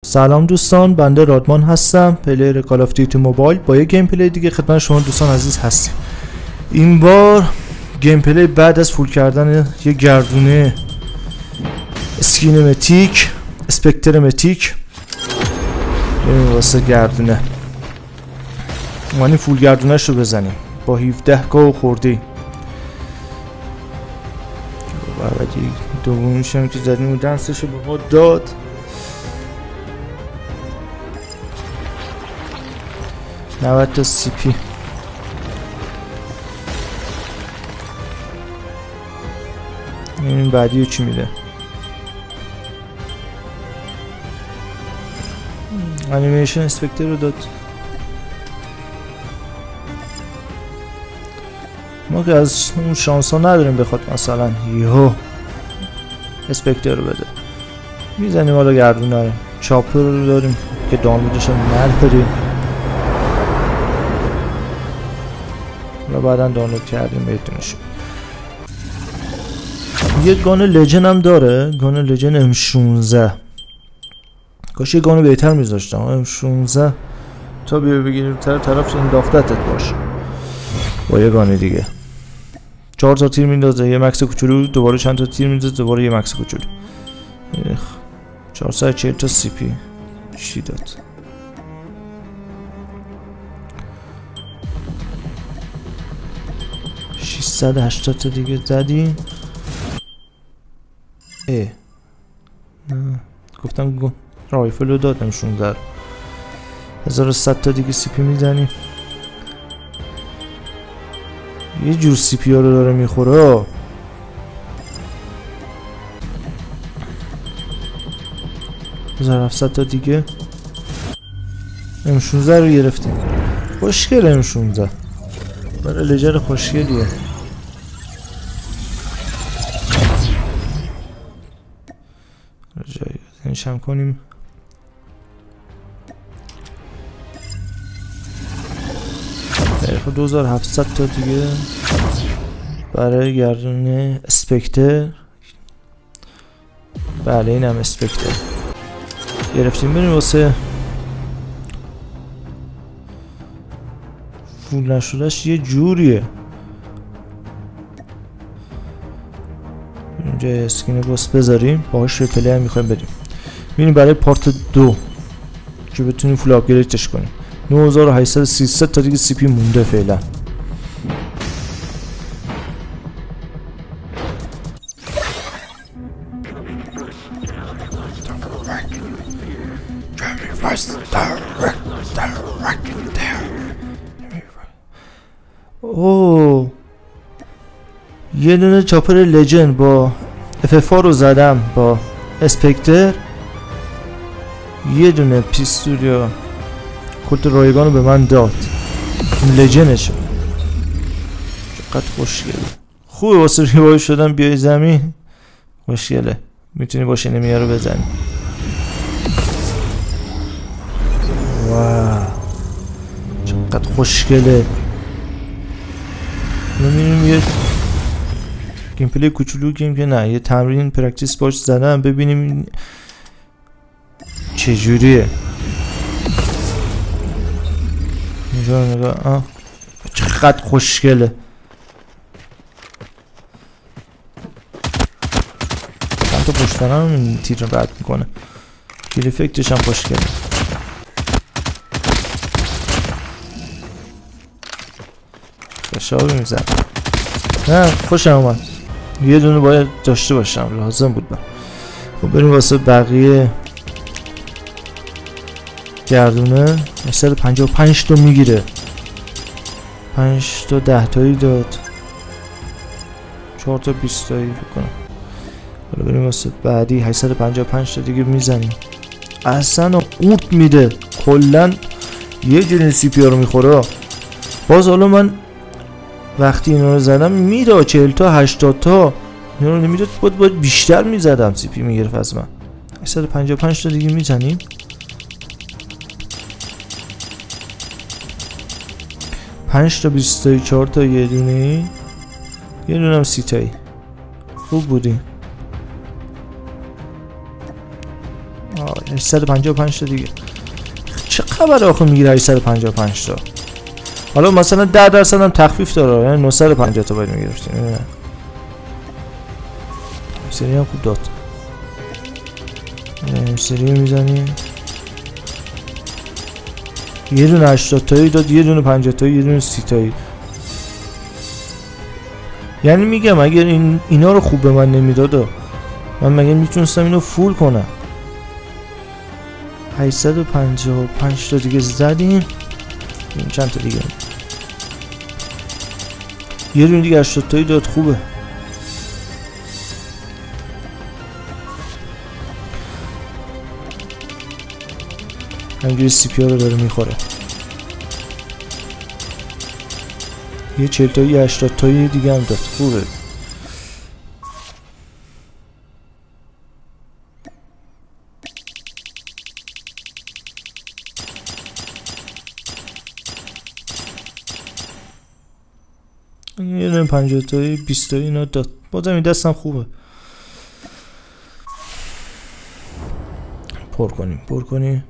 سلام دوستان، بنده رادمان هستم، پلیر کال آف دیوتی موبایل. با یک گیم پلی دیگه خدمت شما دوستان عزیز هستیم. این بار گیم پلی بعد از فول کردن یک گردونه اسکین متیک، اسپکتر متیک، واسه گردونه مانی فول گردونش رو بزنیم با 17 گو خوردی. بعدی دومیش هم که زدیم و دنسش رو به ما داد. نوت تا سی پی. این بعدی رو چی میده؟ انیمیشن اسپکتر رو داد. ما که از اون شانس ها نداریم بخواد مثلا یهو اسپکتر رو بده. میزنیم حالا گردونه رو. چاپر رو داریم که دانلودش رو نداریم و بعدا دانلود کردیم بهتونش. یه گان لجن هم داره، گان لجن M16. کاش یه گانو بهتر میذاشتم. M16 تا بیا بگیریم طرف انداختتت باشه با یه گان دیگه. 4 تا تیر میندازه، یه مکس کوچولو، دوباره چند تا تیر میندازه، دوباره یه مکس کوچولو. 440 تا سی پی چی داد؟ $680 تا دیگه زدیم. گفتم رایفل رو دادم 16. 1100 تا دیگه سی پی میزنیم. یه جور سی پی ها رو داره میخوره. 1700 تا دیگه. M16 رو گرفتیم. خوشگله M16 برای لجر خوشگلیه. جایی نشم کنیم. خب 2700 تا دیگه برای گردونه اسپکتر. بله این هم اسپکتر گرفتیم. بریم واسه فول نشدهش یه جوریه. اینجا اسکین باس بذاریم باهاش پلی هم میخوایم بریم. میریم برای پارت 2 که بتونیم فول آپگریدش کنیم. 9800 تا دیگه سی پی مونده فعلا. اوه یه دونه چاپر لجن با FF رو زدم با اسپکتر. یه دونه پیستول یا کلت رایگان رو به من داد. لجنشو چقدر خوشگله. خوبه واسه ریوای شدن بیای زمین. خوشگله. میتونی باش انمیه رو بزنی. واو چقدر خوشگله. میریم یه گیم پلی کوچولو که نه یه تمرین پرکتیس باش زدم ببینیم چجوریه. اینجا نگاه. چقدر خوشگله. چند تا پشتنم این تیر رو رد میکنه. کیل افکتش هم خوشگله. شابه میزن. نه خوشم اومد. یه دونه باید داشته باشم، لازم بود. خب بریم واسه بقیه گردونه. 855 تا میگیره. 5 تا 10 تایی داد. 4 تا 20 تایی بکنم. حالا بریم واسه بعدی. 855 تا دیگه میزنیم. اصلا قورت میده. کلن یه جوری سی پی رو میخوره. باز حالا من وقتی اینا رو زدم میره 40 تا 80 تا. اینا رو نمیداد. باید بیشتر میزدم سی پی میگرفت از من. 855 تا دیگه میزنیم. 5 تا 20 تایی 4 تا یه دونه هم 30 تایی. خوب بودیم. 855 تا دیگه. چه خبره آخه میگیره 855 تا؟ حالا مثلا 10% هم تخفیف داره، یعنی 950 تا باید میگرفتیم. سری هم خوب داد. سری میزنیم. یه دونه 80 تایی داد، یه دونه 50 تایی، یه دونه 30 تایی. یعنی میگم اگر اینا رو خوب به من نمیداد من مگه میتونستم اینو فول کنم. 855 تا دیگه زدیم. چند تا دیگه یه دونه دیگه 80 تایی داد، خوبه. همینجوری سی پی رو داره میخوره. یه 40 تایی 80 تایی دیگه هم داد، خوبه. یه دونه 50 تایی 20 تایی اینا داد، بازم این دستم خوبه. پر کنیم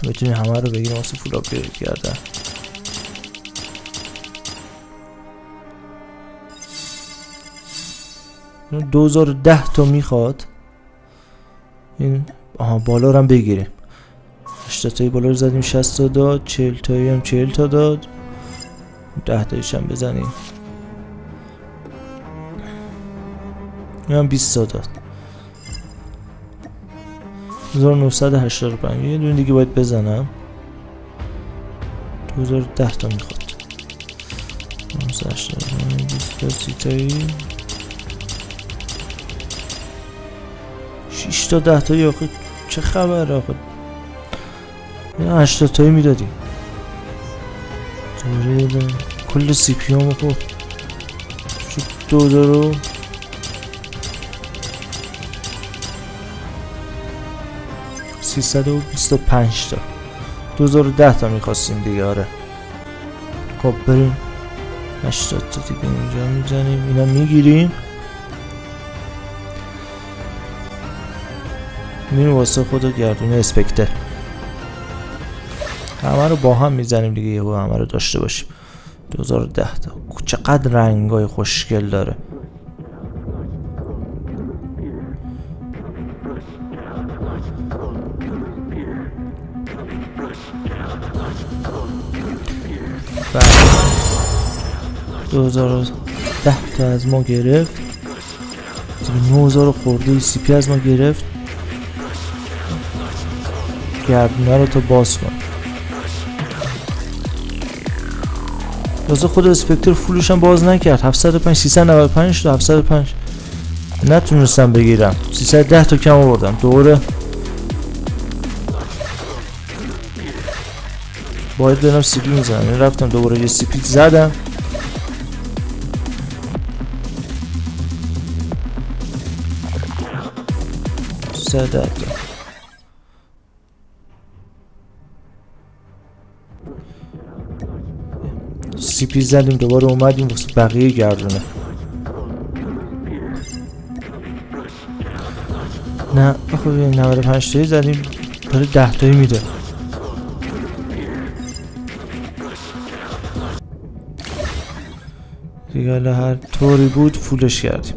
بتونی همه رو بگیریم واسه فول آپگرید کردن. این 2010 تا میخواد. این بالا رو هم بگیریم. 80 تایی بالا رو زدیم 60 تا داد، 40 تایی هم 40 تا داد، 10 تاییش هم بزنیم. این هم 20 تا داد، 1985. یه دونه دیگه باید بزنم. 2010 تا میخواد. 1985 20 تا 30 تایی 6 تا 10 تایی. آخه چه خبره آخه؟ 80 تایی میدادیم. کل سی پی هم خب 2325 تا. 2010 تا میخواستیم دیگه. آره خب بریم 80 تا دیگه اینجا میزنیم، اینا میگیریم، میریم واسه خود گردونه اسپکتر. همه رو با هم میزنیم دیگه، یهو همه رو داشته باشیم. 2010 تا چقدر رنگای خوشگل داره. بعد 2010 تا از ما گرفت، 9000 خورده سی پی از ما گرفت. گردونه رو تا باز کن. واسه خود اسپکتر فولش هم باز نکرد. 705 395 تا 705 نتونستم بگیرم. 310 تا کم آوردم. دوباره باید برم سی پی میزنم. رفتم دوباره یه سی پی زدم. سی پی زدیم، دوباره اومدیم واسه بقیه گردونه. نه خب 95 تایی زدیم، داره 10 تایی میده. دیگه حالا هر طوری بود فولش کردیم.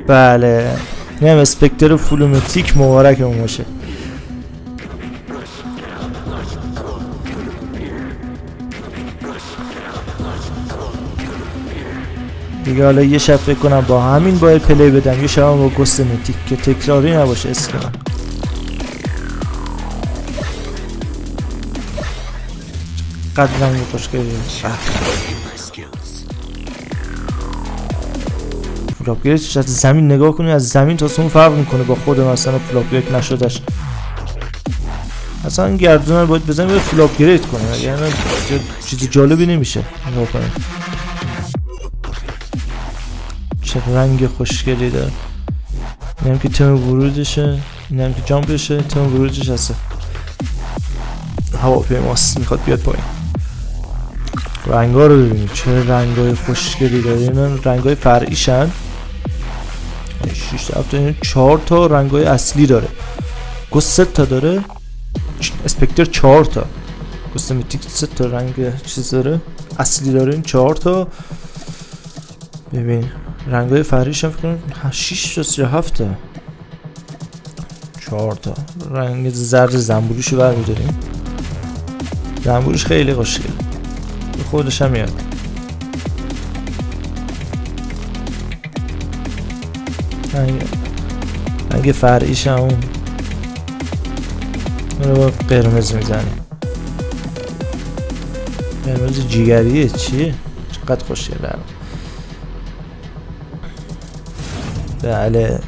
بله نیم اسپکتر فولومتریک مبارکمون باشه. دیگه حالا یه شب فکر کنم با همین باید پلی بدم، یه شب با گست متیک که تکراری نباشه اسم من. قدرم یه خوشگلی فلاپگریدش از زمین نگاه کنی، از زمین تا سون فرق میکنه با خود مثلا فلاپگرید نشدش. اصلا این گردونه رو باید بزنیم باید فلاپگرید کنه، یعنی چیز جالبی نمیشه. نگاه کنیم چه رنگ خوشگلی داره. اینم که تم ورودشه، اینم که جامپشه. تم ورودش هسته هواپیماست، میخواد بیاد پایین. رنگا رو ببینید چه رنگای خوشگلی داره. اینا رنگای فرعیشن. 6 تا این 4 تا رنگای اصلی داره. گوست 3 تا داره. اسپکتر 4 تا. گوست میتیک 3 تا رنگ چیز داره اصلی داره. این 4 تا. ببین رنگای فرعیش هم فکر کنم 6 تا یا 7 تا. 4 تا رنگ زرد زنبوریشو برمی‌داریم. زنبوریش خیلی خوشگله. خودش هم میاد. رنگ فرعیش هم اون رو با قرمز میزنیم. قرمز جیگریه چیه؟ چقدر خوشگله. بله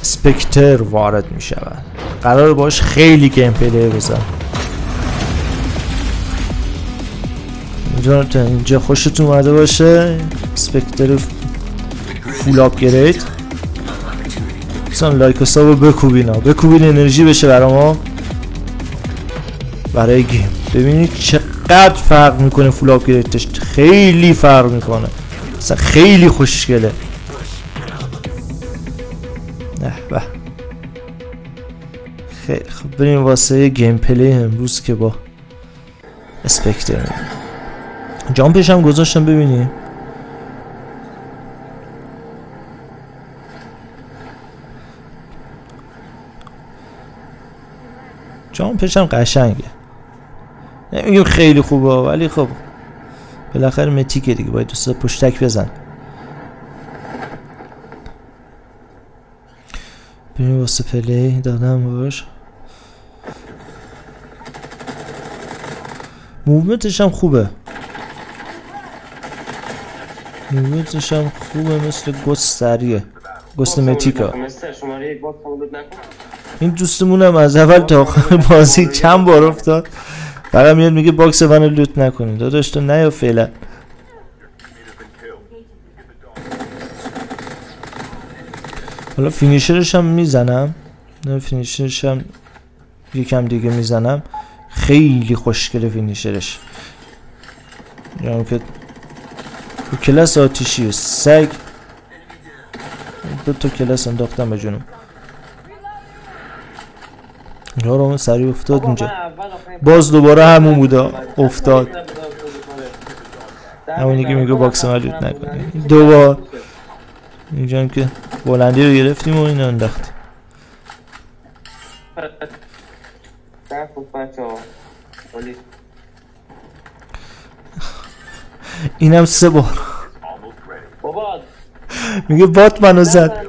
اسپکتر وارد می شود. قرار باش خیلی گیم پلی بزن. اینجا خوشت اومده باشه. اسپکتر فول آپگرید. مثلا لایک و سابو بکوبین انرژی بشه برای ما برای گیم. ببینید چقدر فرق میکنه فول آپگریدش. خیلی فرق میکنه. مثلا خیلی خوشگله. به خیلی خب بریم واسه گیم پلی امروز که با اسپکتر. جامپش هم گذاشتم ببینیم. جامپش هم قشنگه. نمیگم خیلی خوبه ولی خب بالاخره متیکه دیگه. باید دوستا پشتک بزن. بریم واسه پلی دادم باش. موومنتش هم خوبه. موومنتش هم خوبه مثل گوست سریه. گوست متیکا. این دوستمون هم از اول تا آخر بازی چند بار افتاد فقط میاد میگه باکس منو لوت نکنید. داداش تو نیا فعلا. حالا فینیشرش هم میزنم. نه فینیشرش هم یکم دیگه میزنم. خیلی خوشگله فینیشرش. یعنی که تو کلاس آتیشی سگ 2 تا کلاس انداختم به جنوب. یارو سریع افتاد اینجا. باز دوباره همون بوده افتاد. همونی که میگه باکس من لوت نکنی. دوبار اینجا هم که بلندی رو گرفتیم و این انداخت. اینم 3 بار میگه بات منو زد.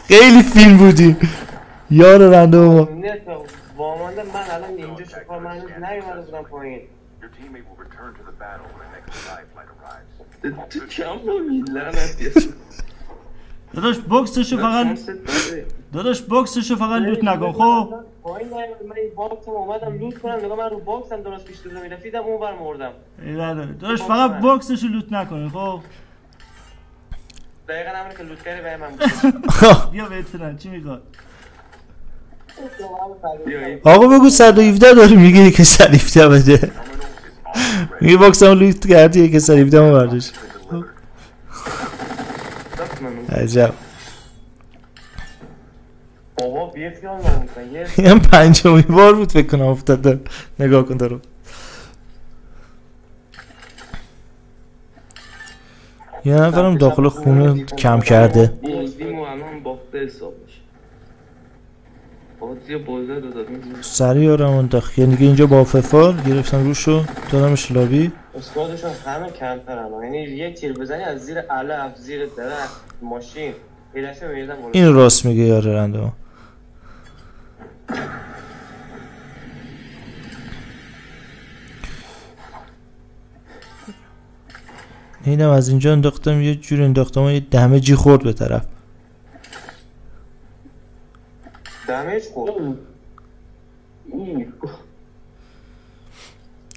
خیلی فیلم بودی یار رنده ما. وامانده من الان اینجا شکار من نیومده بودم پایین. تو کم بامید لعنتی. داداش باکسشو فقط لوت نکن خب. پایین من این باکسم اومدم لوت کنم نگاه من رو باکسم درست پیش رو میرفتیدم اون بر مردم. داداش فقط باکسشو لوت نکنی خب. دقیقاً همونه که لوت کردی به من. بیا بهترن چی میخواد؟ آقا بگو 117 داری میگی که 117 بده. میگه باکسم لوت کردی که 117 ما برداشت. عجب. بابا بیا خیال نمیکنه. این 5مین بار بود فکر کنم افتاده. نگاه کن دارو. یه نفرم داخل خونه کم کرده. بازیمو الان باخته حساب میشه. بازی بازه دادم. سریع رو انداخت. یعنی دیگه اینجا با ففار گرفتم روشو دادمش لابی. اسکوادشون همه کمترن. یعنی یه تیر بزنی از زیر علف زیر درخت ماشین پیداشو میریزن بالا. این راست میگه یاره رنده ما. اینم از اینجا انداختم یه جور انداختم و یه دمجی خورد به طرف. دمج خورد؟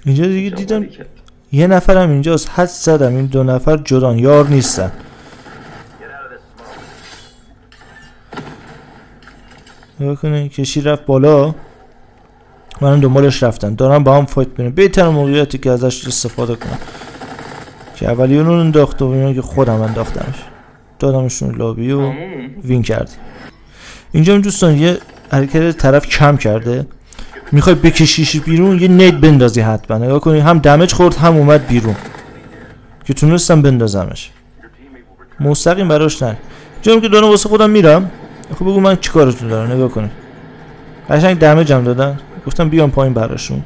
اینجا دیگه دیدم یه نفرم اینجاست. حد زدم این 2 نفر جدان یار نیستن. نگاه کنه کشی رفت بالا. منم دنبالش رفتم، دارم با هم فایت بینم. بهترین موقعیتی که ازش استفاده کنم که اولی اون انداخت و ببینم که خودم انداختمش، دادمشون لابی و وین کردی. اینجا هم دوستان یه حرکت طرف کم کرده، میخوای بکشیش بیرون یه نید بندازی حتما. نگاه کنی هم دمج خورد هم اومد بیرون که تونستم بندازمش مستقیم براش. نه جام که دارم واسه خودم میرم. خب بگو من چیکارتون دارم. نگاه کنید قشنگ دمج هم دادن، گفتم بیام پایین براشون.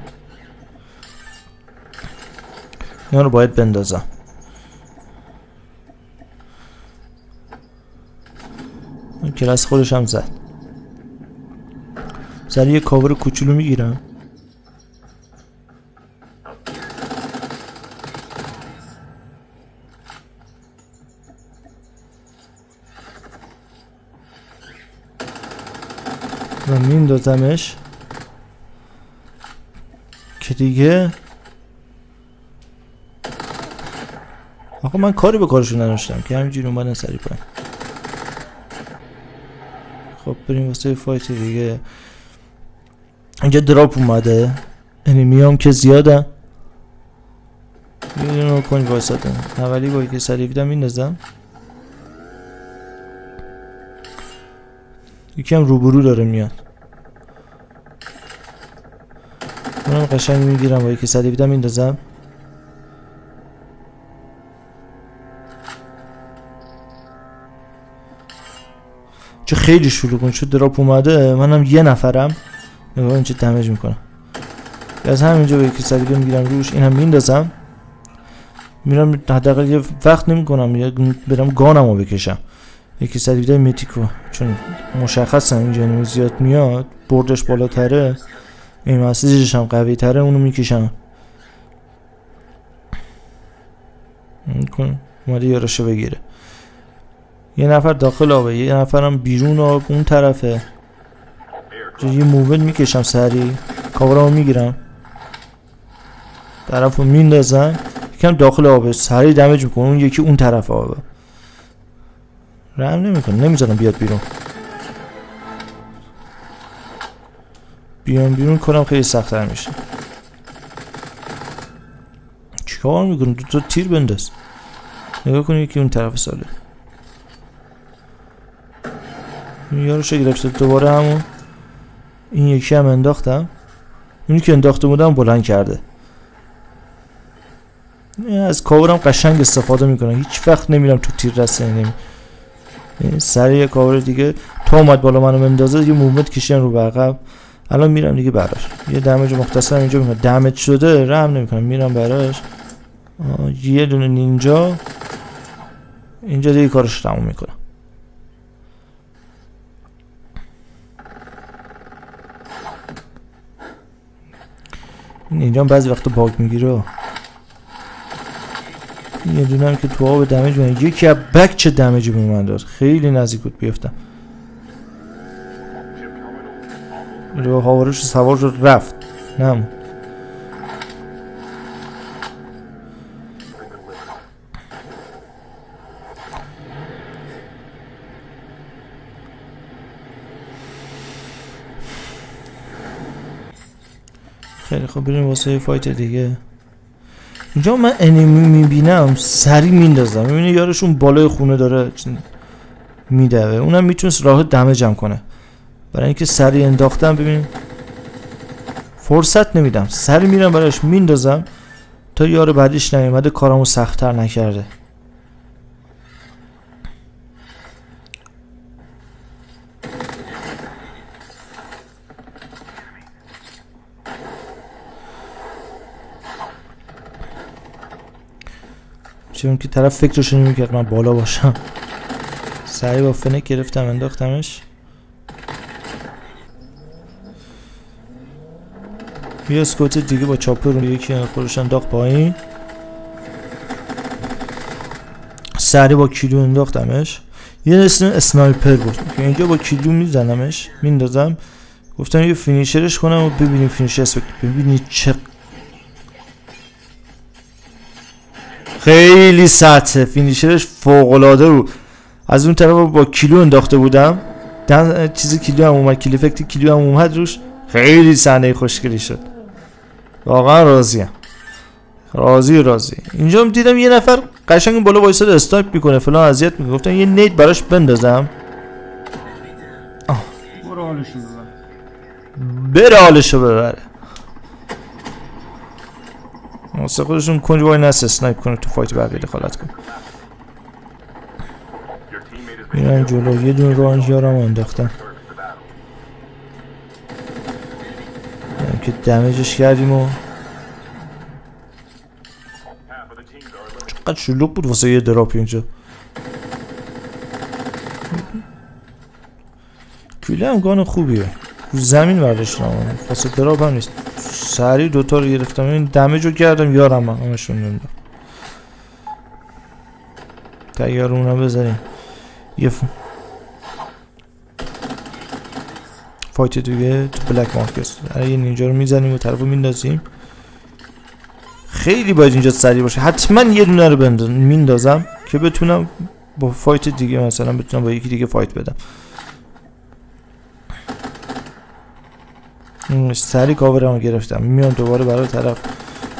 اینا رو باید بندازم. این کلاس خودش هم زد. سری یه کاور کوچولو میگیرم. و میندازمش که دیگه آقا من کاری به کارشون نداشتم که همینجوری اومدن سری پایین. خب بریم واسه فایت دیگه. اینجا دراپ اومده، انیمی هم که زیادن. یه دونه کنی واسطن اولی با که سری بیدم میندازم. یکی هم روبرو داره میاد، منم قشنگ میگیرم با یکی سری بیدم میندازم. چه خیلی شروع کن شد دراپ اومده، منم یه نفرم. نگاه این چه دمج میکنم. از همینجا با یکی سری بیدم میگیرم روش، این هم میندازم. میرم حداقل یه وقت نمیکنم یا برم گانمو بکشم. یکی سری بیدم میتیکو چون مشخصه اینجا انیمی زیاد میاد، بردش بالاتره، این مسیجش هم قوی تره، اونو میکشم. این کن اومده یارشو بگیره. یه نفر داخل آبه، یه نفرم بیرون آب اون طرفه. یه موومنت میکشم سری، کاورمو میگیرم، طرفو میندازم، یکم داخل آبه سری دمج میکنم. اون یکی اون طرف آبه رحم نمیکنم، نمیذارم بیاد بیرون. بیرون کنم خیلی سخت‌تر میشه. چیکار میکنم؟ دو تا تیر بنداز. نگاه کنی یکی اون طرف ساله. یارو گرفته دوباره همون. این یکی هم انداختم. اونی که انداخته بودم بلند کرده. از کاورم قشنگ استفاده میکنم، هیچ وقت نمیرم تو تیر رسه. سری یه کاور دیگه تا اومد بالا منو بندازه، یه موومنت کشیدم رو عقب. الان میرم دیگه براش. یه دمج مختصر اینجا میکنم، دمج شده رحم نمیکنم، میرم براش. یه دونه نینجا اینجا دیگه کارش تموم میکنم. اینجا بعضی وقتا باگ میگیره. یه دونه هم که تو آب دمیج میکنه. یکی از بک چه دمیجی به من داد، خیلی نزدیک بود بیفتم. رو هاورش سوار شد رفت. نم خیلی خب بریم واسه فایت دیگه. اینجا من انیمی میبینم سری میندازم. میبینی یارشون بالای خونه داره میدوه، اونم میتونست راه دمجم کنه. برای اینکه سری انداختم ببین فرصت نمیدم، سری میرم براش میندازم تا یار بعدیش نمیمده کارمو سخت‌تر نکرده. چون که طرف فکرشو نمیکرد من بالا باشم. سری با فنک گرفتم انداختمش. یه اسکوت دیگه با چاپر رو یکی خودش انداخت پایین. سری با کیلو انداختمش. یه اسنایپر بود که اینجا با کیلو میزنمش میندازم. گفتم یه فینیشرش کنم و ببینیم فینیشر ببینید چه خیلی سطح فینیشرش فوق‌العاده بود. از اون طرف با کیلو انداخته بودم، چیزی کیلو هم اومد، کیل افکت کیلو هم اومد روش، خیلی صحنه خوشگلی شد، واقعا راضیم. راضی. اینجا دیدم یه نفر قشنگ بالا وایساد استایپ میکنه فلان، اذیت میکنه. گفتم یه نیت براش بندازم. برو حالشو ببر. بره حالشو ببره. واسه خودشون کنج وای نست اسنایپ کنه تو فایت بقیه دخالت کنه. میرم جلو. یه دون رانجیارم انداختم که دمیجش کردیم و چقدر شلوغ بود واسه یه دراپ اینجا. کله هم گان خوبیه، رو زمین برداشتم واسه دراپ هم نیست. سریع دوتا رو گرفتم، این دمیج رو کردم. یارم هم همشون نمیدم. تیار اونم بزنیم. یه فایت دیگه تو بلک مارکت. یه نینجا رو میزنیم و طرف رو میندازیم. خیلی باید اینجا سریع باشه. حتما یه دونه رو میندازم که بتونم با فایت دیگه مثلا بتونم با یکی دیگه فایت بدم. سریع کاورم گرفتم. میام دوباره برای طرف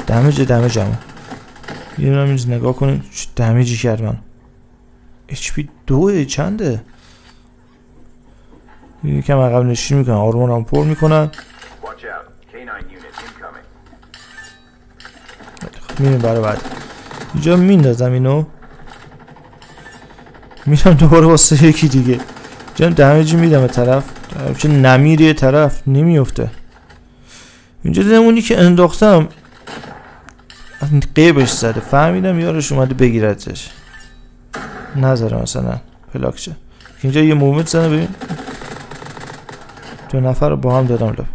دمیجم. یه دونه اینجا نگاه کنیم چه دمیجی کرد من. HP 2 چنده؟ یکم عقب نشینی میکنم، آرمورم پر میکنم. میریم برای بعد. اینجا میندازم اینو، میرم دوباره واسه یکی دیگه. اینجا دمیجی میدم به طرف. چه نمیریه طرف نمیفته. اینجا دیدم اونی که انداختم قیبش زده. فهمیدم یارش اومده بگیردش، نذاره مثلا پلاک شه. اینجا یه مومنت زنه. ببین دو نفر رو با هم دادم لب.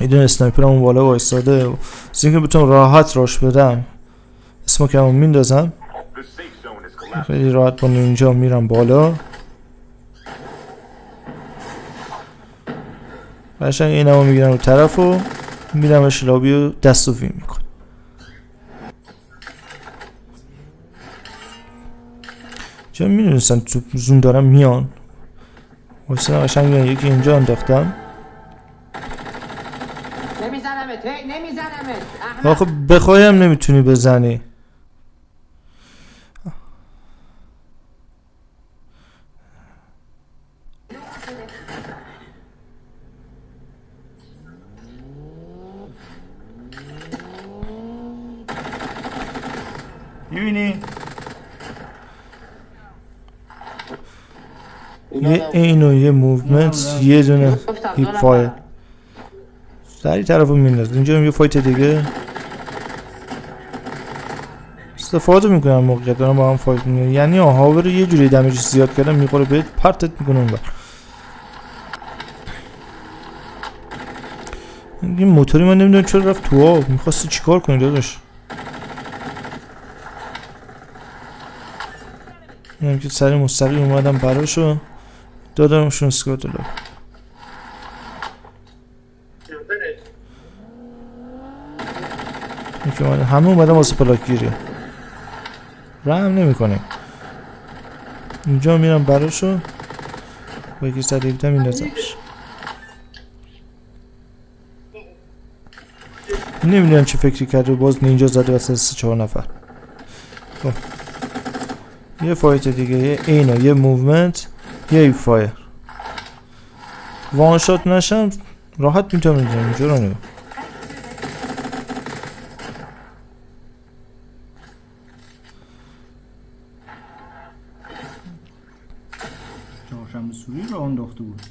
یه دونه اسنایپر همون بالا وایستاده. از اینکه بتونم راحت راش بدم اسموک همون میندازم. خیلی راحت با نینجا میرم بالا. قشنگ این همون میگیرم رو طرف و میرم اشلابی و دست و وی میکنم. چون میدونستم تو زون دارم میان واسه قشنگ یکی اینجا انداختم. نمیزنمت آخه بخوایم نمیتونی بزنی. میبینی؟ یه اینو یه موومنت یه دونه هیپ فایر سری طرف رو مینداز. اینجا هم یه فایت دیگه استفاده میکنم موقعیت دارم با هم فایت میکنم. یعنی هاور یه جوری دمیج زیاد کردم میخوره بهت پرتت میکنه اونور. این موتوری من نمیدونم چرا رفت تو آب. میخواستی چیکار کنی داداش؟ اینم که سری مستقیم اومدم براشو دادمشون اسکوت لو. همه اومدم واسه پلاک گیری رحم نمی کنه. اینجا میرم براشو با یکی سریعتا میندازمش. نمیدونم چه فکری کرده باز نینجا زده واسه 3-4 نفر. یه فایت دیگه یه اینو یه موومنت یه فایر. وان شات نشم راحت میتونم اینجا رو نگاه. چهارشنبه سوری رو انداخته بود.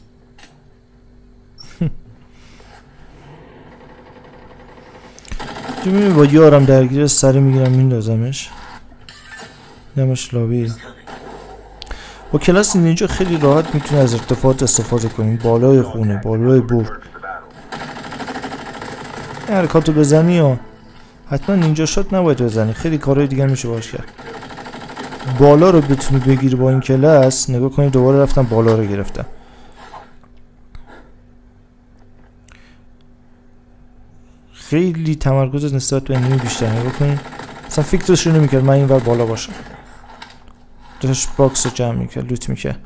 میبینی با یارم درگیره سری میگیرم میندازمش نمش لابی. با کلاس نینجا خیلی راحت میتونی از ارتفاعات استفاده کنیم. بالای خونه بالای بور این حرکاتو بزنی یا حتما نینجا شات نباید بزنی. خیلی کارهای دیگر میشه باش کرد. بالا رو بتونی بگیری با این کلاس. نگاه کنید دوباره رفتم بالا رو گرفتم. خیلی تمرکز نسبت به انمی بیشتر. نگاه کنید اصلا فکرش رو نمیکرد من اینور بالا باشم. داشت باکس رو جمع میکرد، لوت میکرد.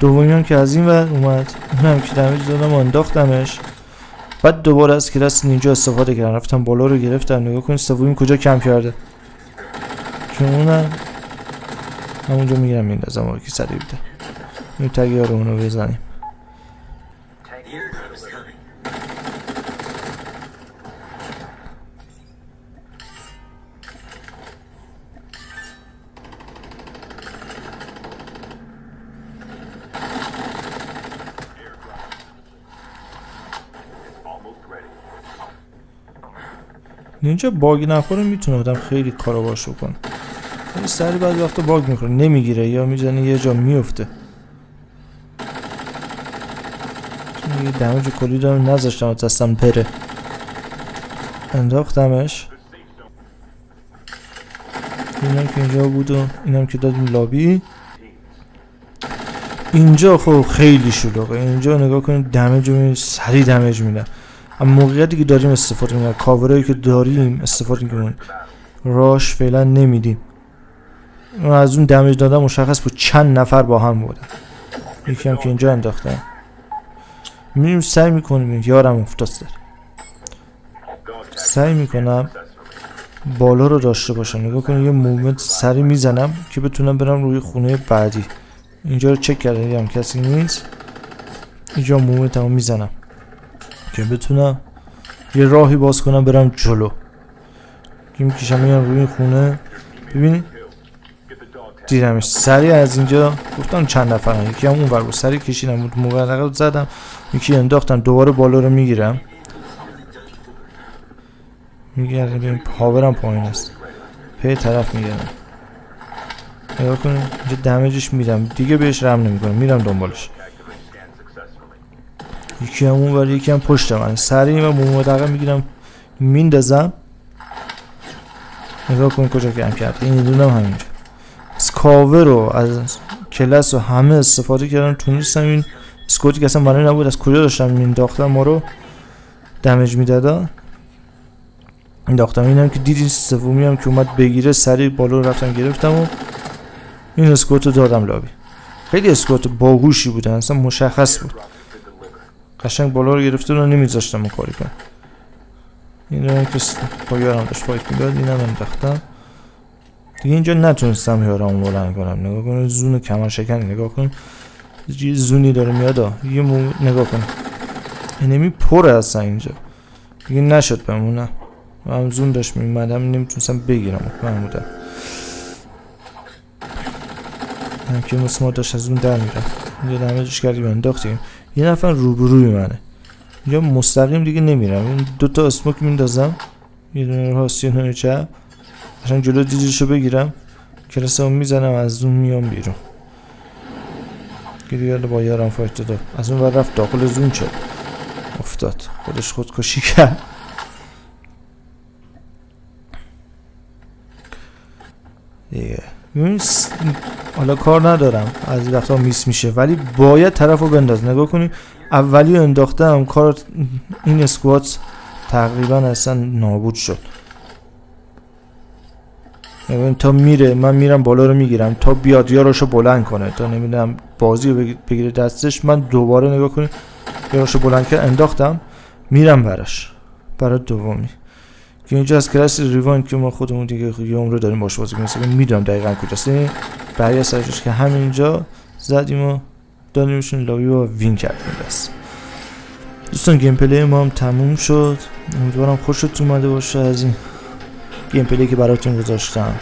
دومی هم که از این ور اومد، اونم که دمیج دادم و انداختمش. بعد دوباره از کلاس نینجا استفاده کردم، رفتم بالا رو گرفتم. نگاه کنید سومی کجا کم کرده، چون اونم همونجا میگیرم میندازم و که سریع بده. این تگیه رو اونو بزنیم. اینجا باگ نخوره میتونه آدم خیلی کارا باش بکنه. ولی سری بعضی وقتا باگ میخوره، نمیگیره یا میزنه یه جا میفته. یه دمیج کلی دارم نذاشتم از دستم بره، انداختمش. اینم که اینجا بود و اینم که دادیم لابی. اینجا خب خیلی شلوغه. اینجا نگاه کنید دمیج رو سریع دمیج میده. اما موقعیتی که داریم استفاده میکنیم، کاورایی که داریم استفاده میکنیم، راش فعلا نمیدیم. از اون دمیج دادن مشخص بود چند نفر با هم بودن. یکی هم که اینجا انداختم. میریم سعی میکنیم، یارم افتاد داره، سعی میکنم بالا رو داشته باشم. نگاه کنید یه موومنت سری میزنم که بتونم برم روی خونه بعدی. اینجا رو چک کردم دیدم کسی نیست، اینجا موومنت هم میزنم که بتونم یه راهی باز کنم برم جلو. که میکشم میام روی خونه. ببینید دیدمش سریع از اینجا، گفتم چند نفرن، یکی هم اون ور بود، سریع کشیدم بود، موقع زدم، یکی انداختم، دوباره بالا رو میگیرم. میگردم ببین پاورم پایین است، پی طرف میگردم. نگاه کنید اینجا دمیجش میدم، دیگه بهش رحم نمیکنم، میرم دنبالش. یکی هم اون ور، یکی هم پشت من، سریع من موقع میگیرم میندازم. نگاه کنید کجا کم کرد. این دونم همینجا از کاور و از کلاس و همه استفاده کردم، تونستم این اسکوتی که اصلا برای نبود از کجا داشتم مینداختم ما رو دمیج میدادن انداختم. اینم که دیدین سومی هم که اومد بگیره سریع بالا رفتم گرفتم و این اسکوت رو دادم لابی. خیلی اسکوت باهوشی بودن، اصلا مشخص بود، قشنگ بالا رو گرفته رو نمیذاشتم اون کاری کنم. این رو که با یارم داشت فایت میداد اینم انداختم دیگه. اینجا نتونستم یارم بلند کنم. نگاه کن زون کمان شکنی، نگاه کن یه زونی داره میاد. یه نگاه کن انمی پره اصلا اینجا دیگه، نشد بمونم. هم زون داشت میمدم نمیتونستم بگیرم محمودم. هم که مسما داشت از اون در میرفت. اینجا دمیجش کردیم انداختیم. یه نفر روبروی منه اینجا، مستقیم دیگه نمیرم. این دوتا اسموک میندازم، یه دونه راست یه دونه چپ، عشان جلو دیدیشو بگیرم. کلاسمو میزنم از اون میام بیرون. که دیگه با یارم فایت داد، از اون ور رفت داخل زون شد، افتاد، خودش خودکشی کرد. دیگه حالا کار ندارم، از این وقتا میس میشه ولی باید طرفو بنداز. نگاه کنی اولی انداختم، کار این اسکوات تقریبا اصلا نابود شد. نگاه تا میره، من میرم بالا رو میگیرم تا بیاد یاراشو بلند کنه، تا نمیدونم بازی رو بگیره دستش. من دوباره نگاه کنی یاراشو بلند کرد، انداختم، میرم براش برای دومی. که اینجا از کلاس ریوایند که ما خودمون دیگه یه عمر داریم باش بازی کنیم، میدونم دقیقاً کجاست. برای سرش که همینجا زدیم و دادیمشون لابی و وین کردیم. بس دوستان گیم پلی ما هم تموم شد، امیدوارم خوشتون اومده باشه از این گیم پلی که براتون گذاشتم.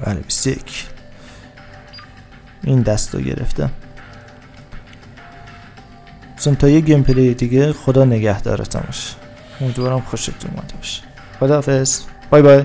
بله 21 این دست رو گرفتم. دوستان تا یه گیم پلی دیگه، خدا نگهدارتون باشه، امیدوارم خوشتون اومده باشه. خداحافظ، بای بای.